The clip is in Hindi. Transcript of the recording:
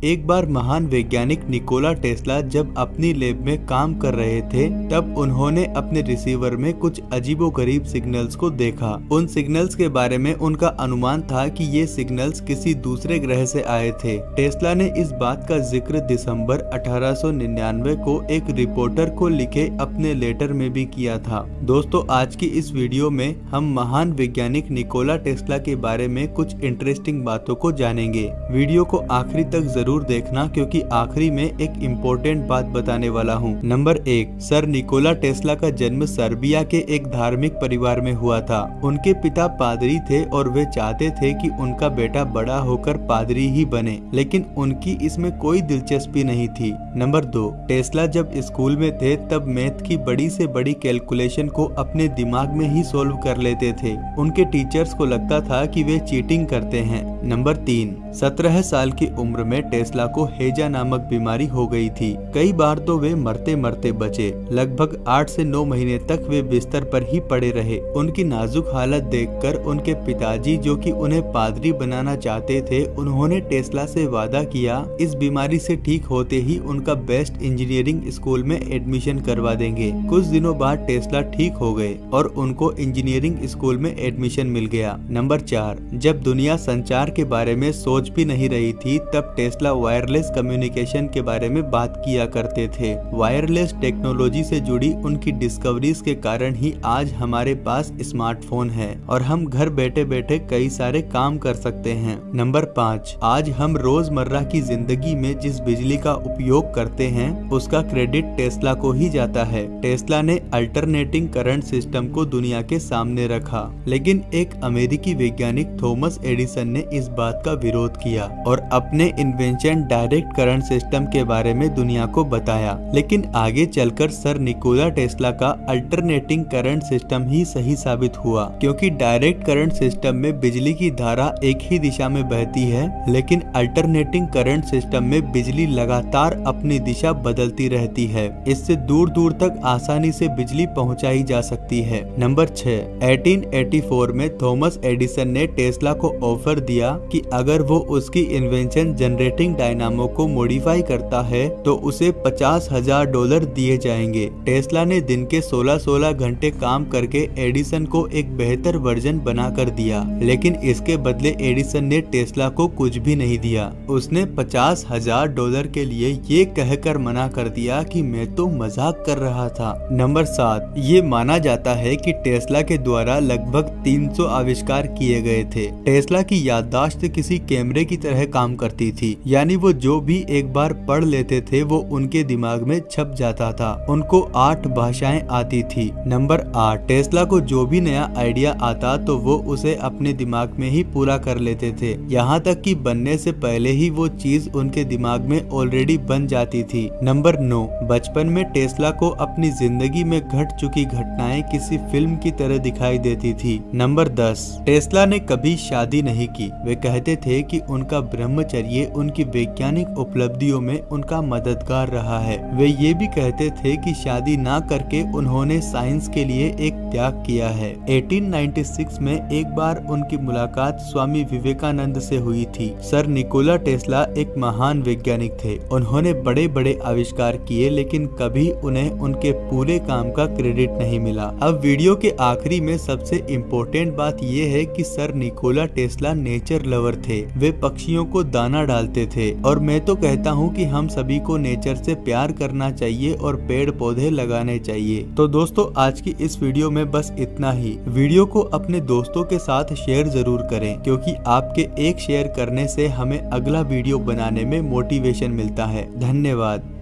एक बार महान वैज्ञानिक निकोला टेस्ला जब अपनी लैब में काम कर रहे थे तब उन्होंने अपने रिसीवर में कुछ अजीबोगरीब सिग्नल्स को देखा। उन सिग्नल्स के बारे में उनका अनुमान था कि ये सिग्नल्स किसी दूसरे ग्रह से आए थे। टेस्ला ने इस बात का जिक्र दिसंबर 1899 को एक रिपोर्टर को लिखे अपने लेटर में भी किया था। दोस्तों, आज की इस वीडियो में हम महान वैज्ञानिक निकोला टेस्ला के बारे में कुछ इंटरेस्टिंग बातों को जानेंगे। वीडियो को आखिरी तक जरूर देखना क्योंकि आखिरी में एक इम्पोर्टेंट बात बताने वाला हूँ। नंबर 1, सर निकोला टेस्ला का जन्म सर्बिया के एक धार्मिक परिवार में हुआ था। उनके पिता पादरी थे और वे चाहते थे कि उनका बेटा बड़ा होकर पादरी ही बने, लेकिन उनकी इसमें कोई दिलचस्पी नहीं थी। नंबर 2, टेस्ला जब स्कूल में थे तब मैथ की बड़ी से बड़ी कैलकुलेशन को अपने दिमाग में ही सोल्व कर लेते थे। उनके टीचर्स को लगता था कि वे चीटिंग करते हैं। नंबर 3, 17 साल की उम्र में टेस्ला को हेजा नामक बीमारी हो गई थी। कई बार तो वे मरते मरते बचे। लगभग 8 से 9 महीने तक वे बिस्तर पर ही पड़े रहे। उनकी नाजुक हालत देखकर उनके पिताजी, जो कि उन्हें पादरी बनाना चाहते थे, उन्होंने टेस्ला से वादा किया इस बीमारी से ठीक होते ही उनका बेस्ट इंजीनियरिंग स्कूल में एडमिशन करवा देंगे। कुछ दिनों बाद टेस्ला ठीक हो गए और उनको इंजीनियरिंग स्कूल में एडमिशन मिल गया। नंबर 4, जब दुनिया संचार के बारे में सोच भी नहीं रही थी तब टेस्ला वायरलेस कम्युनिकेशन के बारे में बात किया करते थे। वायरलेस टेक्नोलॉजी से जुड़ी उनकी डिस्कवरीज के कारण ही आज हमारे पास स्मार्टफोन है और हम घर बैठे बैठे कई सारे काम कर सकते हैं। नंबर 5, आज हम रोजमर्रा की जिंदगी में जिस बिजली का उपयोग करते हैं उसका क्रेडिट टेस्ला को ही जाता है। टेस्ला ने अल्टरनेटिंग करंट सिस्टम को दुनिया के सामने रखा, लेकिन एक अमेरिकी वैज्ञानिक थॉमस एडिसन ने इस बात का विरोध किया और अपने इन्वेंशन डायरेक्ट करंट सिस्टम के बारे में दुनिया को बताया। लेकिन आगे चलकर सर निकोला टेस्ला का अल्टरनेटिंग करंट सिस्टम ही सही साबित हुआ, क्योंकि डायरेक्ट करंट सिस्टम में बिजली की धारा एक ही दिशा में बहती है, लेकिन अल्टरनेटिंग करंट सिस्टम में बिजली लगातार अपनी दिशा बदलती रहती है। इससे दूर दूर तक आसानी से बिजली पहुंचाई जा सकती है। नंबर 6, 1884 में थॉमस एडिसन ने टेस्ला को ऑफर दिया कि अगर वो उसकी इन्वेंशन जनरेटिंग डायनामो को मॉडिफाई करता है तो उसे $50,000 दिए जाएंगे। टेस्ला ने दिन के 16-16 घंटे काम करके एडिसन को एक बेहतर वर्जन बना कर दिया, लेकिन इसके बदले एडिसन ने टेस्ला को कुछ भी नहीं दिया। उसने $50,000 के लिए ये कहकर मना कर दिया कि मैं तो मजाक कर रहा था। नंबर 7, ये माना जाता है कि टेस्ला के द्वारा लगभग 300 आविष्कार किए गए थे। टेस्ला की याददाश्त किसी कैमरे की तरह काम करती थी, यानी वो जो भी एक बार पढ़ लेते थे वो उनके दिमाग में छप जाता था। उनको 8 भाषाएं आती थी। नंबर 8, टेस्ला को जो भी नया आइडिया आता तो वो उसे अपने दिमाग में ही पूरा कर लेते थे, यहाँ तक कि बनने से पहले ही वो चीज उनके दिमाग में ऑलरेडी बन जाती थी। नंबर 9, बचपन में टेस्ला को अपनी जिंदगी में घट चुकी घटनाएं किसी फिल्म की तरह दिखाई देती थी। नंबर 10, टेस्ला ने कभी शादी नहीं की। वे कहते थे कि उनका ब्रह्मचर्य उनकी वैज्ञानिक उपलब्धियों में उनका मददगार रहा है। वे ये भी कहते थे कि शादी ना करके उन्होंने साइंस के लिए एक त्याग किया है। 1896 में एक बार उनकी मुलाकात स्वामी विवेकानंद से हुई थी। सर निकोला टेस्ला एक महान वैज्ञानिक थे। उन्होंने बड़े बड़े आविष्कार किए, लेकिन कभी उन्हें उनके पूरे काम का क्रेडिट नहीं मिला। अब वीडियो के आखिरी में सबसे इम्पोर्टेंट बात ये है कि sir Nikola Tesla nature lover थे। वे पक्षियों को दाना डालते थे और मैं तो कहता हूँ कि हम सभी को नेचर से प्यार करना चाहिए और पेड़ पौधे लगाने चाहिए। तो दोस्तों, आज की इस वीडियो में बस इतना ही। वीडियो को अपने दोस्तों के साथ शेयर जरूर करें, क्योंकि आपके एक शेयर करने से हमें अगला वीडियो बनाने में मोटिवेशन मिलता है। धन्यवाद।